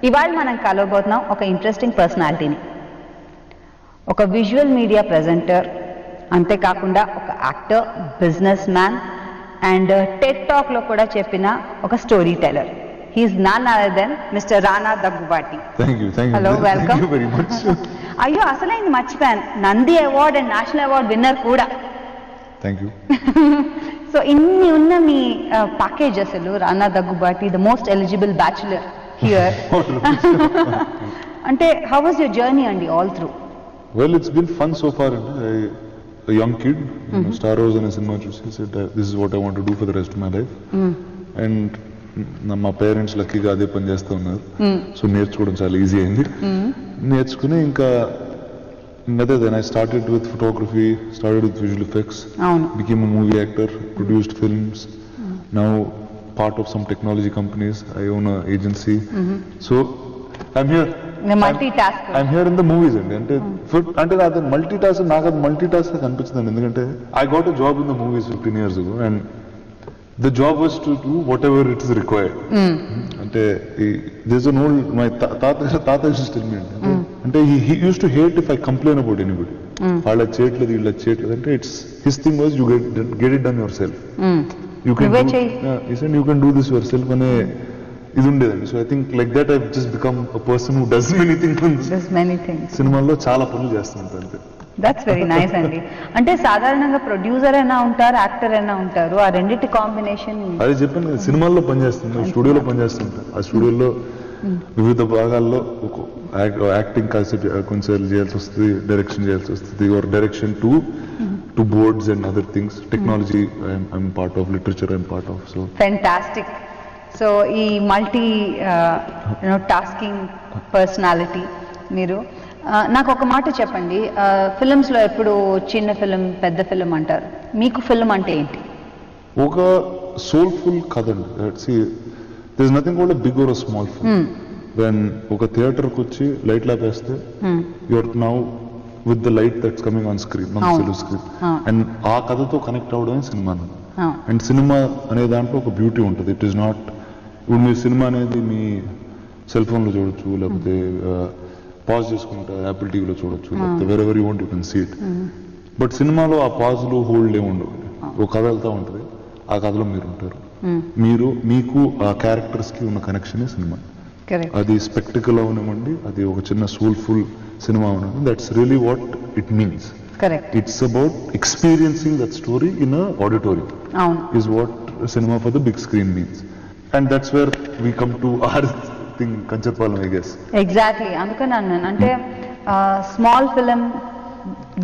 ఇవాళ మనం కలవబోతున్నాం ఒక ఇంట్రెస్టింగ్ పర్సనాలిటీని, ఒక విజువల్ మీడియా ప్రెజెంటర్, అంతేకాకుండా ఒక actor, business man and TED టాక్లో కూడా చెప్పిన ఒక story teller. He is none other than Mr. Rana Daggubati. Thank you. Hello, welcome. Thank you very much. అయ్యో అసలు ఆయన మర్చిపోయాను, Nandi award and national award winner కూడా. Thank you. సో ఇన్ని ఉన్న మీ ప్యాకేజ్ అసలు రానా Daggubati the most eligible bachelor here. అంటే how was your journey అండి all through? Well, it's been fun so far. A young kid, Star Wars and a cinema చూసి said this is what I want to do for the rest of my life. And మా parents లక్కీగా అదే పని చేస్తూ ఉన్నారు. So నేర్చుకోవడం చాలా easy అయింది. నేర్చుకుని ఇంకా అదే then I started with photography, started with visual effects, became a movie actor, produced films, now part of some technology companies, I own a agency. So I'm here. I'm here in the movies అండి. అంటే అది multi task, నాకు అది multi task అనిపించింది. ఎందుకంటే I got a job in the movies 15 years ago and the job was to do whatever it is required. అంటే there's an old, my tata used to tell me అంటే he used to hate if I complain about anybody. వాళ్ళ చేయట్లేదు వీళ్ళ చేయట్లేదు అంటే it's his thing was you get it done yourself. You can do this yourself అనే ఇది ఉండేదండి. So I think like that I just become a person who does many things. సినిమాల్లో చాలా పనులు చేస్తుంటారు అంతే. దట్స్ వెరీ నైస్ అండి. అంటే సాధారణంగా ప్రొడ్యూసర్ అయినా ఉంటారు, యాక్టర్ అయినా ఉంటారు, ఆ రెండింటి కాంబినేషన్. అది చెప్పాను, సినిమాల్లో పనిచేస్తుంటారు, స్టూడియోలో పనిచేస్తుంటారు. ఆ స్టూడియోలో వివిధ భాగాల్లో యాక్టింగ్ కాన్సెప్ట్ కొన్నిసార్లు చేయాల్సి వస్తుంది, డైరెక్షన్ చేయాల్సి వస్తుంది, or direction to boards and other things. Technology I'm part of, literature I'm part of. So fantastic. So ఈ మల్టీ టాస్కింగ్ పర్సనాలిటీ మీరు. నాకు ఒక మాట చెప్పండి, ఫిల్మ్స్లో ఎప్పుడు చిన్న ఫిల్మ్ పెద్ద ఫిల్మ్ అంటారు, మీకు ఫిల్మ్ అంటే ఏంటి? ఒక సోల్ఫుల్ కథ అండి. There is nothing called a big or a small film. When ఒక థియేటర్కి వచ్చి లైట్ లాపేస్తే you are now with the light that's coming on screen, మన తెలుగు స్క్రీన్, అండ్ ఆ కథతో కనెక్ట్ అవ్వడమే సినిమా. అండ్ సినిమా అనే దాంట్లో ఒక బ్యూటీ ఉంటుంది. ఇట్ ఈస్ నాట్, ఇప్పుడు మీ సినిమా అనేది మీ సెల్ ఫోన్లో చూడొచ్చు, లేకపోతే పాజ్ చేసుకుంటే యాపిల్ టీవీలో చూడొచ్చు, లేకపోతే wherever you want you can see it. But సినిమాలో ఆ పాజ్లు హోల్డ్ ఏమి ఉండవు. ఒక కథ వెళ్తూ ఉంటుంది, ఆ కథలో మీరు ఉంటారు. మీకు ఆ క్యారెక్టర్స్కి ఉన్న కనెక్షనే సినిమా. అది స్పెక్టికల్ అవనివ్వండి, అది ఒక చిన్న సోల్ఫుల్ సినిమా అవనివ్వండి, that's really what it means. It's about experiencing that story in a auditorium is what cinema for the big screen means. And that's where we come to our thing, Kanchapalam, I guess. Exactly. అందుకని అన్నాను, అంటే small film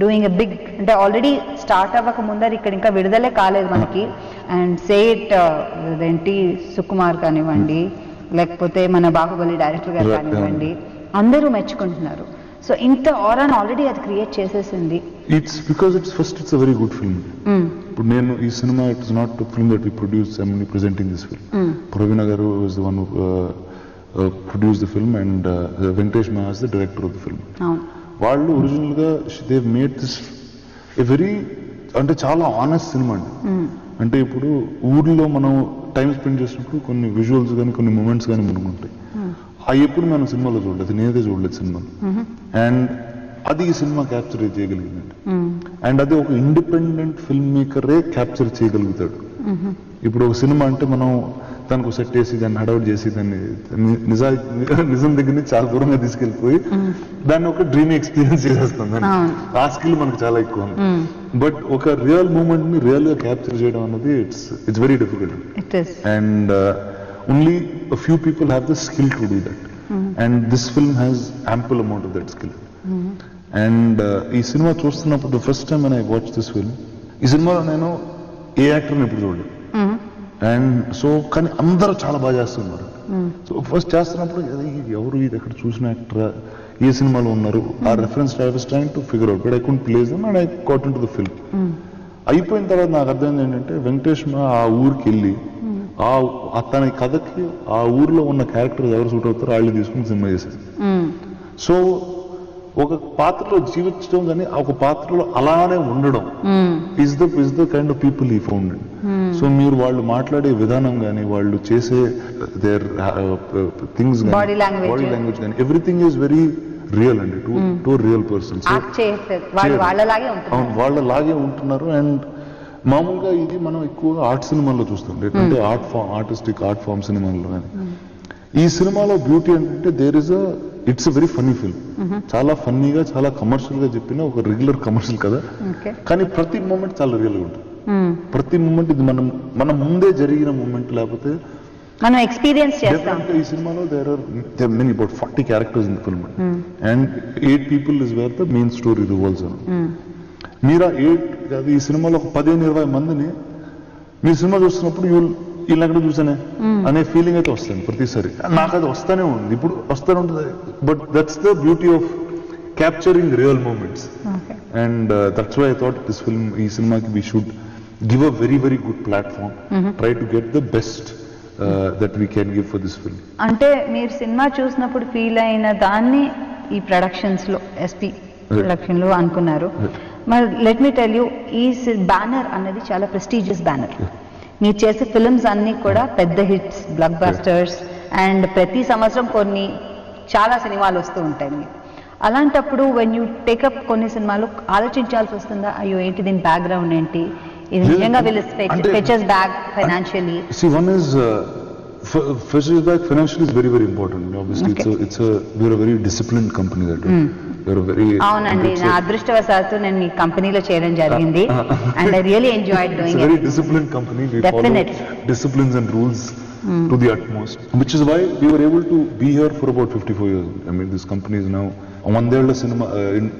doing a big, అంటే already start అవ్వక ముందర ఇక్కడ ఇంకా విడుదలే కాలేదు మనకి. అండ్ సేట్ అదేంటి సుకుమార్ కానివ్వండి, లేకపోతే మన బాహుబలి డైరెక్టర్ గారు కానివ్వండి, అందరూ మెచ్చుకుంటున్నారు. సో ఇంత ఆరాన్ ఆల్రెడీ అది క్రియేట్ చేసేసింది. It's because it's a very good film. ఇప్పుడు నేను ఈ cinema, it is not film that we produce, I am presenting this film. Praveena గారు is the one who produce the film and Venkatesh మహాస్ the director of the film. వాళ్ళు original గా they made this a very, అంటే చాలా honest cinema అండి. అంటే ఇప్పుడు ఊర్లో మనం టైం స్పెండ్ చేసినప్పుడు కొన్ని విజువల్స్ కానీ కొన్ని మూమెంట్స్ కానీ మనకు ఉంటాయి. అవి ఎప్పుడు మనం సినిమాలో చూడలేదు, నేనైతే చూడలేదు సినిమాలో. అండ్ అది ఈ సినిమా క్యాప్చర్ చేయగలిగిందండి. అండ్ అది ఒక ఇండిపెండెంట్ ఫిల్మ్ మేకరే క్యాప్చర్ చేయగలుగుతాడు. ఇప్పుడు ఒక సినిమా అంటే మనం దానికి ఒక సెట్ వేసి దాన్ని హడౌట్ చేసి దాన్ని నిజం దగ్గర నుంచి చాలా దూరంగా తీసుకెళ్ళిపోయి దాన్ని ఒక డ్రీమ్ ఎక్స్పీరియన్స్ చేసేస్తాం. ఆ స్కిల్ మనకు చాలా ఎక్కువ ఉంది. బట్ ఒక రియల్ మూమెంట్ ని రియల్ గా క్యాప్చర్ చేయడం అన్నది it's very difficult. And only a few people have the skill to do that. And this film has ample amount of that skill. And ఈ సినిమా చూస్తున్నప్పుడు the first time when I watched this film, ఈ సినిమాలో నేను ఏ యాక్టర్ని ఎప్పుడు చూడలేదు. And so కానీ అందరూ చాలా బాగా చేస్తున్నారు. సో ఫస్ట్ చేస్తున్నప్పుడు ఎవరు ఇది ఎక్కడ చూసిన యాక్టర్, ఏ సినిమాలో ఉన్నారు, ఆ reference I was trying to figure out, but I couldn't place them and I got into the film. అయిపోయిన తర్వాత నాకు అర్థమైంది ఏంటంటే వెంకటేష్ ఆ ఊరికి వెళ్ళి తన కథకి ఆ ఊర్లో ఉన్న క్యారెక్టర్స్ ఎవరు సూట్ అవుతారో వాళ్ళు తీసుకుని సినిమా చేశారు. సో ఒక పాత్రలో జీవించడం కానీ ఒక పాత్రలో అలానే ఉండడం is the kind of people ఈ ఫౌండ్. సో సో మీరు వాళ్ళు మాట్లాడే విధానం కానీ వాళ్ళు చేసే దేర్ థింగ్స్ బాడీ లాంగ్వేజ్ కానీ ఎవ్రీథింగ్ ఈజ్ వెరీ రియల్ అండి టు రియల్ పర్సన్స్ వాళ్ళలాగే ఉంటున్నారు. అండ్ మామూలుగా ఇది మనం ఎక్కువగా ఆర్ట్ సినిమాల్లో చూస్తాం, అంటే ఆర్ట్ ఫామ్ సినిమాల్లో కానీ. ఈ సినిమాలో బ్యూటీ ఏంటంటే ఇట్స్ వెరీ ఫన్నీ ఫిల్మ్. చాలా ఫన్నీగా చాలా కమర్షియల్ గా చెప్పిన ఒక రెగ్యులర్ కమర్షియల్ కదా, కానీ ప్రతి మూమెంట్ చాలా రియల్ గా ఉంటుంది. ప్రతి మూమెంట్ ఇది మన ముందే జరిగిన మూమెంట్, లేకపోతే మనం ఎక్స్పీరియన్స్ చేస్తాం. ఈ సినిమాలో there are many about 40 characters in the film and 8 people is where the main story revolves on. మీరు 8 కాదు, ఈ సినిమాలో ఒక 15-20 మందిని మీరు సినిమా చూస్తున్నప్పుడు వీళ్ళని ఎక్కడ చూసానే అనే ఫీలింగ్ అయితే వస్తుంది ప్రతిసారి. నాకు అది వస్తానే ఉంది, ఇప్పుడు వస్తూనే ఉంటుంది. But that's the beauty of capturing real moments. And that's why I thought this film, ఈ సినిమాకి we should give a very very good platform, try to get the best that we can give for this film. అంటే మీరు cinema చూసినప్పుడు feel అయిన దాన్ని ఈ productions లో SP production లో అనుకున్నారు. మరి లెట్ మీ టెల్ యూ, ఈ బ్యానర్ అన్నది చాలా ప్రెస్టీజియస్ బ్యానర్. మీరు చేసే ఫిల్మ్స్ అన్ని కూడా పెద్ద హిట్స్, బ్లాక్ బస్టర్స్, అండ్ ప్రతి సంవత్సరం చాలా సినిమాలు వస్తూ ఉంటాయి. మీరు అలాంటప్పుడు వెన్ యూ టేకప్ కొన్ని సినిమాలు ఆలోచించాల్సి వస్తుందా, అయ్యో ఏంటి దీని బ్యాక్గ్రౌండ్ ఏంటి, ఇది నిజంగా వీళ్ళు fetches back financially? See, one is fetches back financially is very very important. Obviously, we're a very disciplined company that we're a very. అవునండి, నా అదృష్టవశాత్తు నేను మీ కంపెనీలో చేయడం జరిగింది and I really enjoyed doing it. It's a very disciplined company. We follow disciplines and rules to the utmost, which is why we were able to be here for about 54 years. I mean, this company is now Mandela cinema,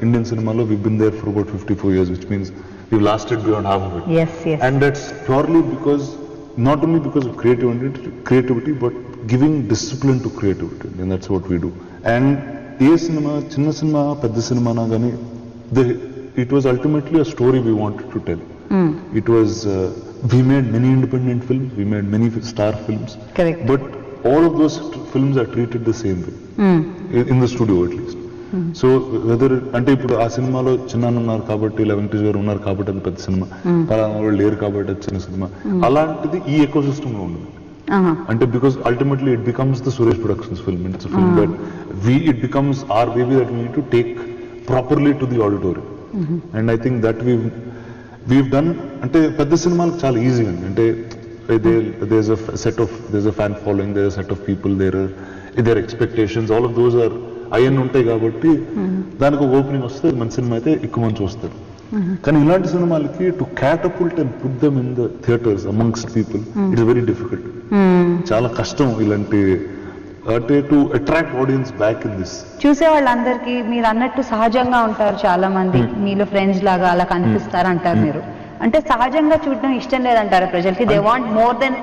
Indian cinema lo we've been there for about 54 years, which means we've lasted beyond half of it. Yes. And that's purely because, not only because of creativity, but giving discipline to creativity, and that's what we do. And cinema, chinna cinema, pedda cinema na gani, it was ultimately a story we wanted to tell. It was we made many independent films, we made many star films. Correct. But all of those films are treated the same way, in the studio at least. So whether అంటే ఇప్పుడు ఆ సినిమాలో చిన్న ఉన్నారు కాబట్టి, వెంకటేష్ గారు ఉన్నారు కాబట్టి అది పెద్ద సినిమా, పలానా వాళ్ళు లేరు కాబట్టి అది చిన్న సినిమా, అలాంటిది ఈ ఎకో సిస్టమ్ లో ఉంది. అంటే because ultimately it becomes the Suresh Productions film. It's film that it becomes our baby that we need to take properly to the auditorium. And I think that we've done. అంటే పెద్ద సినిమాలకు చాలా easy అండి. అంటే there's a fan following, there's a set of people, their expectations, all of those are అవన్నీ ఉంటాయి కాబట్టి దానికి ఒక ఓపెనింగ్ వస్తే మంచి సినిమా అయితే ఎక్కువ మంది చూస్తారు. కానీ ఇలాంటి సినిమాలకి to catapult and put them in the theatres amongst people it's very difficult. చాలా కష్టం ఇలాంటి అంటే to attract audience back in this. చూసే వాళ్ళందరికీ మీరు అన్నట్టు సహజంగా ఉంటారు, చాలా మంది మీలో ఫ్రెండ్స్ లాగా అలా కనిపిస్తారు అంటారు మీరు. అంటే సహజంగా చూడడం ఇష్టం లేదంటారా ప్రజలకి? They want more than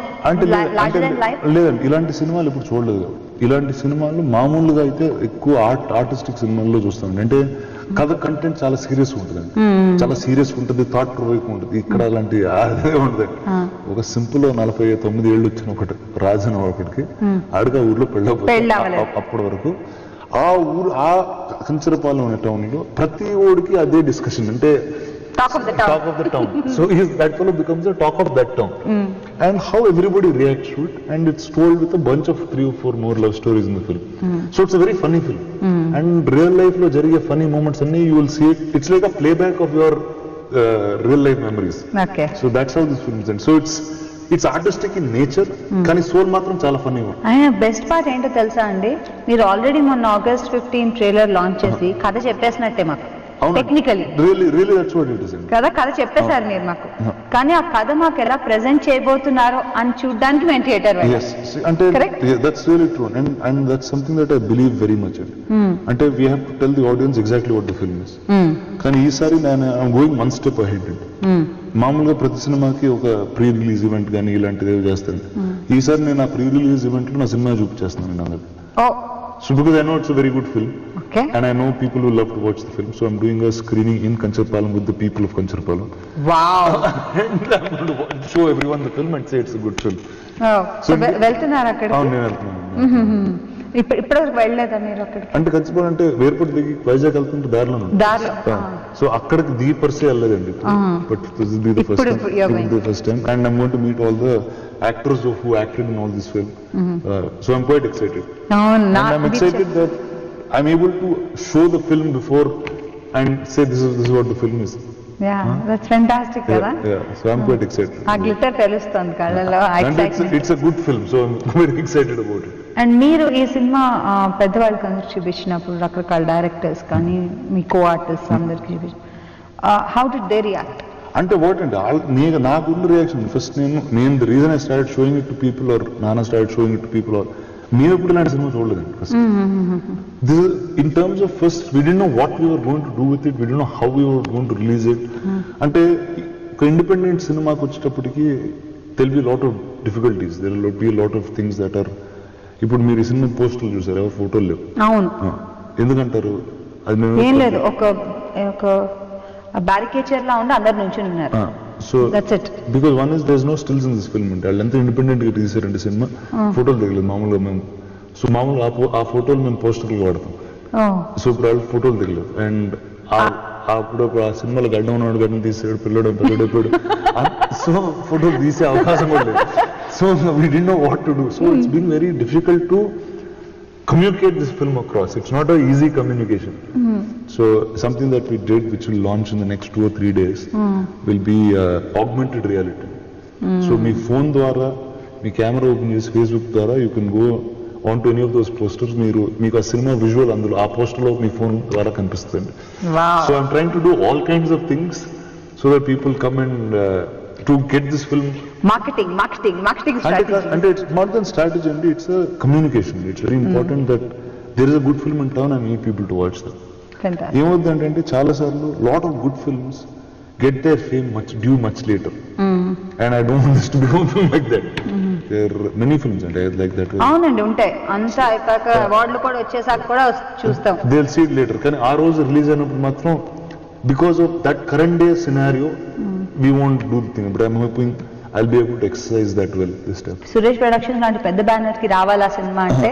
larger than life. లేదండి, ఇలాంటి సినిమాలు ఇప్పుడు చూడలేదు. ఇలాంటి సినిమాలు మామూలుగా అయితే ఎక్కువ ఆర్టిస్టిక్ సినిమాల్లో చూస్తామండి. అంటే కథ కంటెంట్ చాలా సీరియస్ ఉంటుందండి, చాలా సీరియస్ ఉంటుంది, థాట్ ప్రొవోకింగ్ ఉంటుంది. ఇక్కడ అలాంటి అదే ఉంటుంది. ఒక సింపుల్ 49 ఏళ్ళు వచ్చిన ఒకటి రాజన ఒకటికి ఆడిగా ఊర్లో పెళ్ళ అప్పటి వరకు ఆ ఊరు ఆ కంచరపాలెం అనే టౌన్ లో ప్రతి ఊరికి అదే డిస్కషన్, అంటే talk of the town. So that fellow becomes the talk of that town. And how everybody reacts to it, and it's told with a bunch of 3 or 4 more love stories in the film. So it's a very funny film. And real life lo jarige funny moments anni you will see it. It's like a playback of your real life memories. Okay. So that's how this film is. And so it's artistic in nature, కానీ soul మాత్రం చాలా funny ఉంటుంది. ఆయన best part ఏంటో తెలుసా అండి, మీరు already మొన్న August 15 ట్రైలర్ లాంచ్ చేసి కథ చెప్పేసినట్టే మాకు. టెక్నికలీ కదా కథ చెప్పేశారు మీరు మాకు, కానీ ఆ కథ మాకు ఎలా ప్రెజెంట్ చేయబోతున్నారో అని చూడడానికి మేము థియేటర్ అంటే that's really true, and that's something that I believe very much in. అంటే we have to tell the audience exactly what the film is. కానీ ఈసారి I'm going one step ahead. మామూలుగా ప్రతి సినిమాకి ఒక ప్రీ రిలీజ్ ఈవెంట్ కానీ ఇలాంటిది చేస్తాను. ఈసారి నేను ఆ ప్రీ రిలీజ్ ఈవెంట్ లో నా సినిమా చూపించేస్తున్నాను అందరికి. So because I know it's a very good film, okay, and I know people who love to watch the film, so I'm doing a screening in Kancharpalam with the people of Kancharpalam. Wow. And I'm going to show everyone the film and say it's a good film. So వెళ్తున్నారు అక్కడికి? అవును, నేను వెళ్తున్నాను. ఇప్పటివరకు వెళ్ళలేదా మీరు అక్కడికి? అంటే ఖచ్చితంగా ఎయిర్పోర్ట్ దిగి వైజాగ్ వెళ్తుంటే దారిలో సో అక్కడికి ది పర్సే వెళ్ళలేదండి. But first time and I'm going to meet all the actors who acted in all this film. So I'm quite excited. I'm excited that I'm able to show the film before and say this is what the film is. Yeah, that's fantastic, కదా? Yeah, so I'm quite excited. ఆ glitter తెలుస్తుంది కళ్ళలో. It's a good film, so I'm very excited about it. And మీరు ఈ cinema పెద్దవాళ్ళకి అందరికి చూపించినప్పుడు రకరకాల డైరెక్టర్స్ కానీ మీ కో ఆర్టిస్ట్ అందరికి చూపించి హౌ డిడ్ దే రియాక్ట్? అంటే వాట్ అంటే నాకున్న రియాక్షన్ ఫస్ట్ నేను the reason I start showing it to people or నానా start showing it to people or మేము ఎప్పుడు ఇలాంటి సినిమా చూడలేదండి first. This in terms of first we D know what we were going to do with it, we D know how we were going to release it. అంటే ఒక independent సినిమాకి వచ్చేటప్పటికి there B lot of difficulties, there will be lot of things that are. ఇప్పుడు మీరు ఈ cinema పోస్టర్లు చూసారు, ఎవరు ఫోటోలు లేవు. అవును, ఎందుకంటారు? అది ఏం లేదు, ఒక బ్యారికేచర్ లా ఉండి అందరు నుంచి ఉన్నారు. So because one is there is no stills in this film. అంటే వాళ్ళు ఎంత ఇండిపెండెంట్ గా తీసారంటే సినిమా ఫోటోలు దిగలేదు మామూలుగా మేము. సో మామూలుగా ఆ ఫోటోలు మేము పోస్టర్లు వాడతాం. సో ఇప్పుడు వాళ్ళు ఫోటోలు దిగలేదు. అండ్ అప్పుడు ఆ సినిమాలో గడ్డం ఉన్నాడు, గడ్డం తీసాడు, పిల్లడు పిల్లడు సో ఫోటోలు తీసే అవకాశం కూడా లేదు. So we D know what to do. So it's been very difficult to communicate this film across. It's not an easy communication. So something that we did, which will launch in the next 2 or 3 days, will be augmented reality. So me phone dwara, me camera open chesi Facebook dwara, you can go onto any of those posters. Meeku aa cinema visual andulo aa poster lo me phone dwara kanipistundi. Wow. So I'm trying to do all kinds of things so that people come and to get this film. Marketing strategy. And it's more than strategy, and it's a communication. It's very important that there is a good film in town and need people to watch them. Fantastic. ఏమవుతుందంటే చాలా సార్లు lot of good films get their fame much later. And I don't want this to be one film like that. There are many films and I like that. అవునండి, ఉంటాయి. అంతా అయిపోయాక అవార్డులు కూడా వచ్చేసాక కూడా చూస్తాం. They'll see it later. కానీ ఆ రోజు రిలీజ్ అయినప్పుడు మాత్రం because of that current day scenario, we won't do the thing. But I'm hoping I'll be able to exercise that well this time. Suresh productions లాంటి పెద్ద బ్యానర్ కి రావాలా సినిమా అంటే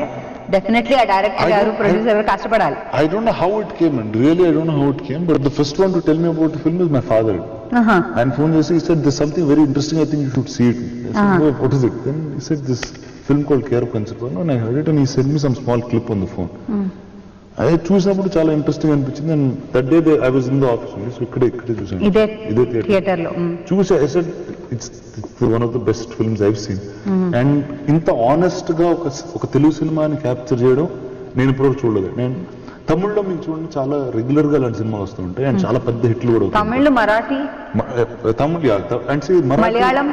డెఫినెట్లీ ఆ డైరెక్టర్ గారు ప్రొడ్యూసర్ గారు కష్టపడాలి. I don't know how it came, and really I don't know how it came, but the first one to tell me about the film is my father. And phone he said there's something very interesting, I think you should see it. I said, oh, what is it? Then he said this film called Care of Kancharpano, and I heard it and he sent me some small clip on the phone. అది చూసినప్పుడు చాలా interesting అనిపించింది. And that day I was in the office, ఇక్కడే చూసాను, ఇదే theatre లో చూసా. I said it's one of the best films I've seen. And ఇంత ఆనెస్ట్ గా ఒక తెలుగు సినిమాని క్యాప్చర్ చేయడం నేను ఇప్పుడు చూడలేదు. నేను తమిళ్లో మీకు చూడండి చాలా రెగ్యులర్ గా అలాంటి సినిమాలు వస్తూ ఉంటాయి అండ్ చాలా పెద్ద హిట్లు కూడా. Tamil, Marathi, Tamil and Malayalam.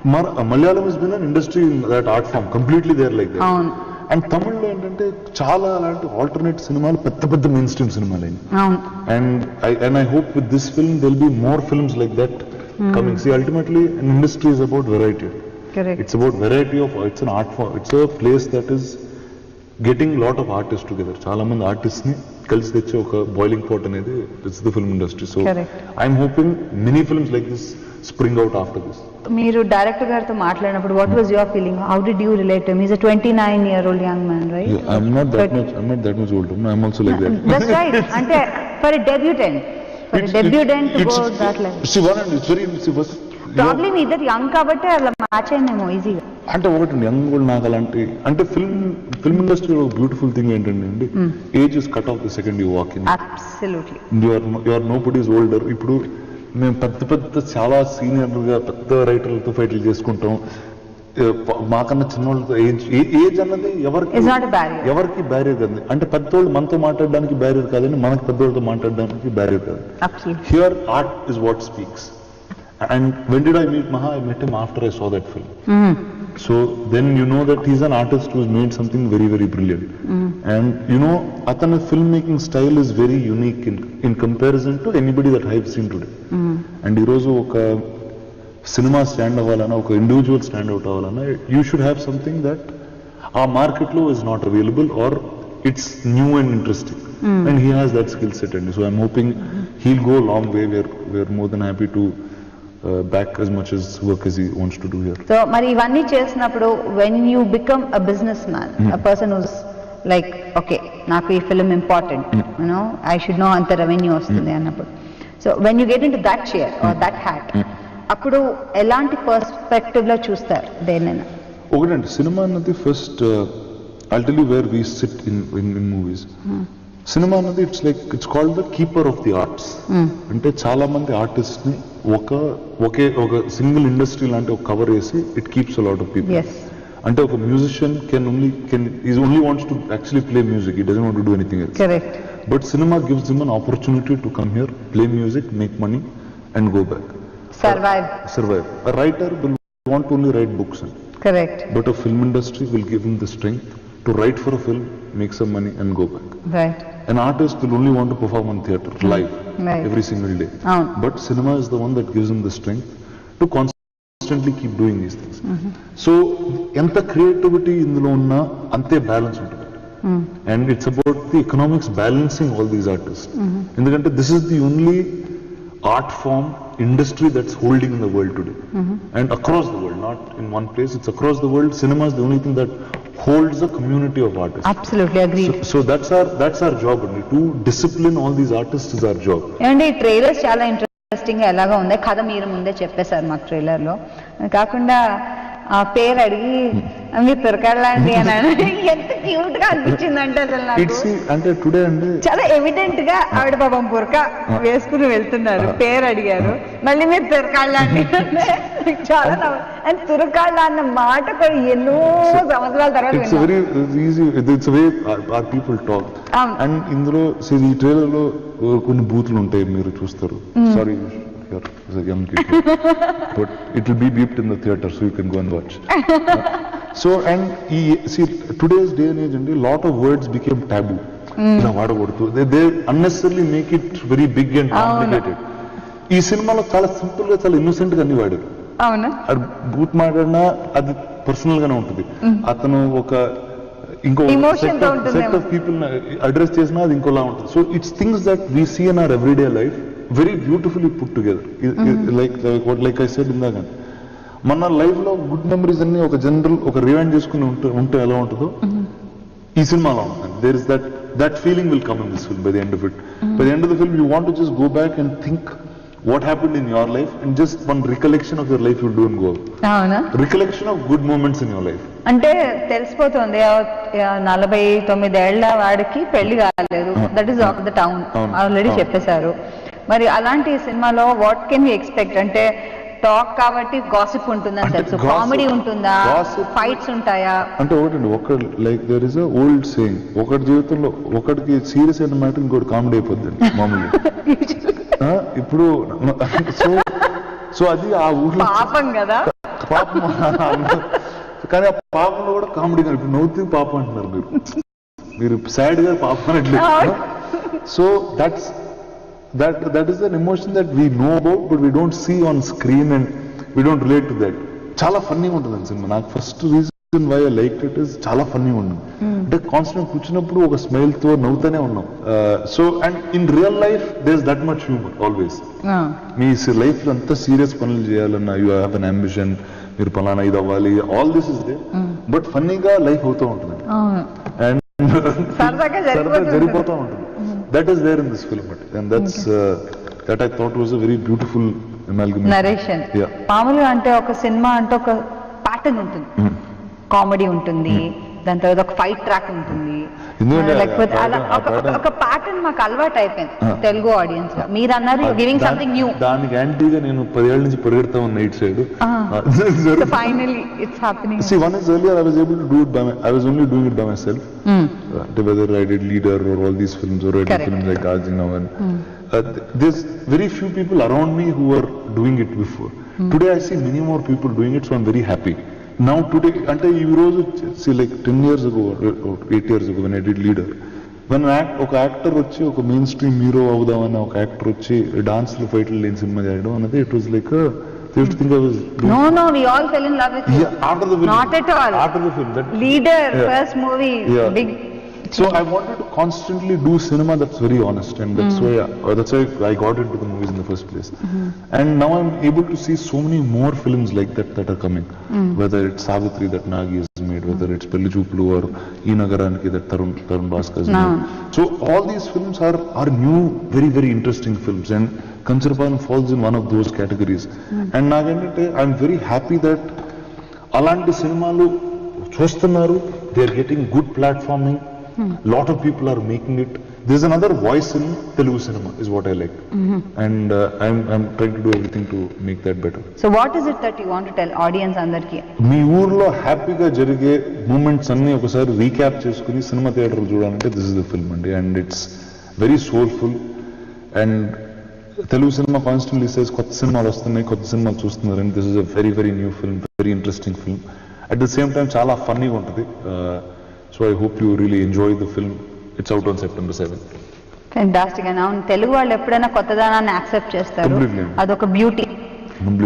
Malayalam has been an industry in that art form, completely there like that. And తమిళ్లో ఏంటంటే చాలా అలాంటి ఆల్టర్నేట్ సినిమాలు పెద్ద మెయిన్ స్ట్రీమ్ సినిమాలు అయినాయి. And I hope with this film there'll be more films like that coming. See, ultimately an industry is about variety. Correct. It's about variety of, it's an art form, it's a place that is getting lot of artists together. చాలా మంది artist ని కలిసి తెచ్చే ఒక boiling pot అనేది it's the film industry. So I'm hoping many films like this spring out after this. మీరు director గారితో మాట్లాడినప్పుడు what was your feeling? How did you relate him? He is a 29-year-old young man, right? Yeah, I'm not that much older. I'm also like that. That's right. అంటే for a debutant to go that level. See, it's very probably మీ ఇద్దరు young కాబట్టి అలా match అయిందేమో ఈజీగా. అంటే ఒకటి young కూడా నాకు అలాంటి అంటే ఫిల్మ్ ఇండస్ట్రీ ఒక బ్యూటిఫుల్ థింగ్ ఏంటంటే అండి, age is cut off the second you walk in. Absolutely. You are nobody is older. ఇప్పుడు మేము పెద్ద చాలా సీనియర్గా పెద్ద రైటర్లతో ఫైట్లు చేసుకుంటాం. మాకన్నా చిన్నోళ్ళతో ఏజ్ అన్నది ఎవరికి బ్యారియర్ కాదు. అంటే పెద్దోళ్ళు మనతో మాట్లాడడానికి బ్యారియర్ కాదని మనకి పెద్దోళ్ళతో మాట్లాడడానికి బ్యారియర్ కాదు. Here art is what speaks. And when did I meet Maha? I met him after I saw that film. So then you know that he's an artist who's made something very, very brilliant. And you know, Atana filmmaking style is very unique in comparison to anybody that I've seen today. And Irozu oka cinema stand avalana, oka individual stand out avalana, you should have something that our market lo is not available or it's new and interesting. And he has that skill set. And so I'm hoping he'll go a long way. We're more than happy to back as much as work as he wants to do here. So మరి ఇవన్నీ చేసినప్పుడు when you become a businessman, a person who's like, okay, నాకు ఈ film important, I should know అంత revenue వస్తుంది అన్నప్పుడు, so when you get into that chair or that hat, అప్పుడు ఎలాంటి పర్స్పెక్టివ్ లో చూస్తారు దేన్నైనా? ఒకటండి, సినిమా అన్నది first I'll tell you where we sit in movies. Cinema అన్నది it's called the keeper of the arts. అంటే చాలా మంది ఆర్టిస్ట్ ని ఒక సింగిల్ ఇండస్ట్రీ లాంటి ఒక కవర్ వేసి it keeps a lot of people. అంటే ఒక musician is only wants to actually play music, he doesn't want to do anything else. Correct. But cinema gives him an opportunity to come here, play music, make money and go back. Survive. A writer will want to only write books. Correct. But a film industry will give him the strength to write for a film, make some money and go back. Right. An artist will only want to perform on theatre live every single day. But cinema is the one that gives him the strength to constantly keep doing these things. So enta creativity indulo unna ante balance untundi. And it's about the economics balancing all these artists. Endukante this is the only art form industry that's holding in the world today. And across the world, not in one place, it's across the world. Cinema is the only thing that holds a community of artists. Absolutely agreed. So that's our job only, to discipline all these artists is our job. And ఈ trailers చాలా interesting గా ఎలాగా ఉంది, కథ మీరు ముందే చెప్పేశారు మాకు ట్రైలర్ లో. కాకుండా ఆ పేరు అడిగి మీరు తిరగలాండి అని ఎంత క్యూట్ గా అనిపించింది అంటే అసలు నాకు. అంటే టుడే అంటే చాలా ఎవిడెంట్ గా ఆవిడ పాపం బుర్కా వేసుకుని వెళ్తున్నారు, పేరు అడిగారు, మళ్ళీ మీరు తిరగలాండి అంటే చాలా. అండ్ తురకాళ్ళ అన్న మాట కూడా ఎన్నో సంవత్సరాల తర్వాత it's very easy, it's a way our people talk. And ఇందులో ఈ ట్రైలర్ లో కొన్ని బూతులు ఉంటాయి, మీరు చూస్తారు. Sorry as a young kid, but it will be beeped in the theater so you can go and watch. So and see today's day and age, a lot of words became taboo. ఇలా వాడకూడదు, they unnecessarily make it very big and complicated. ఈ సినిమాలో చాలా simple గా, చాలా innocent గా అన్ని వాడారు. అవునా? బూత్ మాట్లాడినా అది పర్సనల్ గానే ఉంటుంది. అతను ఒక ఇంకో సెట్ ఆఫ్ పీపుల్ అడ్రస్ చేసినా అది ఇంకోలా ఉంటుంది. So it's things that we see in our everyday life very beautifully put together. Like I said ఇందాక, మన లైఫ్ లో గుడ్ మెమరీస్ అన్ని ఒక జనరల్ ఒక రివైండ్ చేసుకుని ఉంటే ఎలా ఉంటుందో ఈ సినిమాలో ఉంటుంది. There is that feeling will come in this film by the end of it. By the end of the film you want to just go back and think what happened in your life, and just one recollection of your life you'll do and go. అవునా? Recollection of good moments in your life. అంటే తెలిసిపోతుంది 49 ఏళ్ల వాడికి పెళ్లి కాలేదు, that is of the town already చెప్పేశారు. మరి అలాంటి సినిమాలో వాట్ కెన్ వి ఎక్స్పెక్ట్? అంటే టాక్ కాబట్టి గాసిప్ ఉంటుందని తెలుసు, కామెడీ ఉంటుందా, ఫైట్స్ ఉంటాయా? అంటే ఒకటి like there is a old saying, ఒకటి జీవితంలో ఒకటికి సీరియస్ అయిన మ్యాటర్ ఇంకోటి కామెడీ అయిపోద్ది మామూలుగా. ఇప్పుడు సో అది ఆ ఊర్లో పాపం కదా, పాపం. కానీ ఆ పాపంలో కూడా కామెడీ, ఇప్పుడు నవ్వుతుంది పాపం అంటున్నారు మీరు సాడ్ గా పాపం అనట్లేదు. So that is an emotion that we know about but we don't see on screen and we don't relate to that. చాలా ఫన్నీగా ఉంటుంది అని సినిమా. నాకు first reason why I like it is చాలా ఫన్నీగా ఉంటుంది. అంటే కాన్స్టెంట్ కూర్చున్నప్పుడు ఒక స్మైల్ తో నవ్వుతూనే ఉన్నాం. So and in real life there is that much humour always. మీ లైఫ్ లో అంతా సీరియస్ పనులు చేయాలన్నా, యూ హ్యావ్ అన్ అంబిషన్, మీరు పలానా ఇది అవ్వాలి, all this is they, but ఫన్నీగా లైఫ్ అవుతూ ఉంటుంది అండ్ సరదాగా జరిగిపోతూ ఉంటుంది. That is there in this film, and that I thought was a very beautiful amalgamation. Narration. మామూలుగా అంటే ఒక సినిమా అంటే ఒక ప్యాటర్న్ ఉంటుంది, కామెడీ ఉంటుంది, దాని తర్వాత ఒక ఫైట్ ట్రాక్ ఉంటుంది, లేకపోతే అలా ఒక ప్యాటర్న్ మాకు అలవాటు అయిపోయింది తెలుగు ఆడియన్స్ గా. మీరు అన్నారు గివింగ్ సంథింగ్ న్యూ. దానికి యాంటీగా నేను 10 ఏళ్ల నుంచి పరిగెడతా ఉన్న night side. So finally it's happening. See, one is earlier I was able to do it I was only doing it by myself. Whether I did Leader or all these films, or I did films like Arjun Navan. There's very few people around me who were doing it before. Today I see many more people doing it, so I'm very happy. Now today, అంటే ఈ రోజు like 10 years ago or 8 years ago when I did Leader, when ఒక actor వచ్చి ఒక main stream hero అవుదామని ఒక actor వచ్చి డాన్స్లు ఫైట్లు లేని సినిమా చేయడం అన్నది, it was like they used to think I was no we all fell in love with you. After the film, not at all. After the film, that Leader, first movie, big. So I wanted to constantly do cinema that's very honest, and that's why I got into the movies in the first place. And now I'm able to see so many more films like that are coming. Whether it's Savitri that Nagi has made, whether it's Pelli Choopulu or E Nagaraniki that Tarun Bhaskar has made. So all these films are new, very very interesting films, and Kancharapalam falls in one of those categories. And Nagante, I'm very happy that అలాంటి సినిమాలు చూస్తున్నారు. They are getting good platforming. Lot of people are making it. There's another voice in Telugu cinema is what I like. And I'm trying to do everything to make that better. So what is it that you want to tell audience అందరికి? మీ ఊర్లో హ్యాపీగా జరిగే moments అన్ని ఒకసారి recap చేసుకుని cinema theatre చూడాలంటే this is the film అండి. And it's very soulful. And Telugu cinema constantly says కొత్త సినిమాలు వస్తున్నాయి, కొత్త సినిమాలు చూస్తున్నారు. And this is a very very new film, very interesting film. At the same time చాలా ఫన్నీగా ఉంటుంది. So I hope you really enjoy the film. It's out on September 7th. Fantastic. And అవును, తెలుగు వాళ్ళు ఎప్పుడైనా కొత్తదనాన్ని యాక్సెప్ట్ చేస్తారు, అదొక beauty.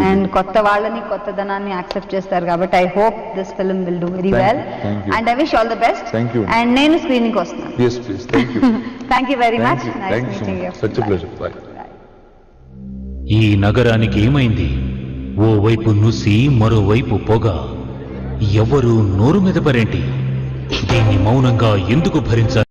And కొత్త వాళ్ళని కొత్తదనాన్ని యాక్సెప్ట్ చేస్తారు కాబట్టి I hope this film will do very well. And I wish all the best. And నేను స్క్రీనింగ్ వస్తున్నాను. Yes, please. Thank you. Thank you very much. Nice meeting you. Such a pleasure. Bye. ఈ నగరానికి ఏమైంది? ఓవైపు నుసి, మరోవైపు పొగ. ఎవరు నోరు మెదపరేంటి? దీన్ని మౌనంగా ఎందుకు భరించాలి?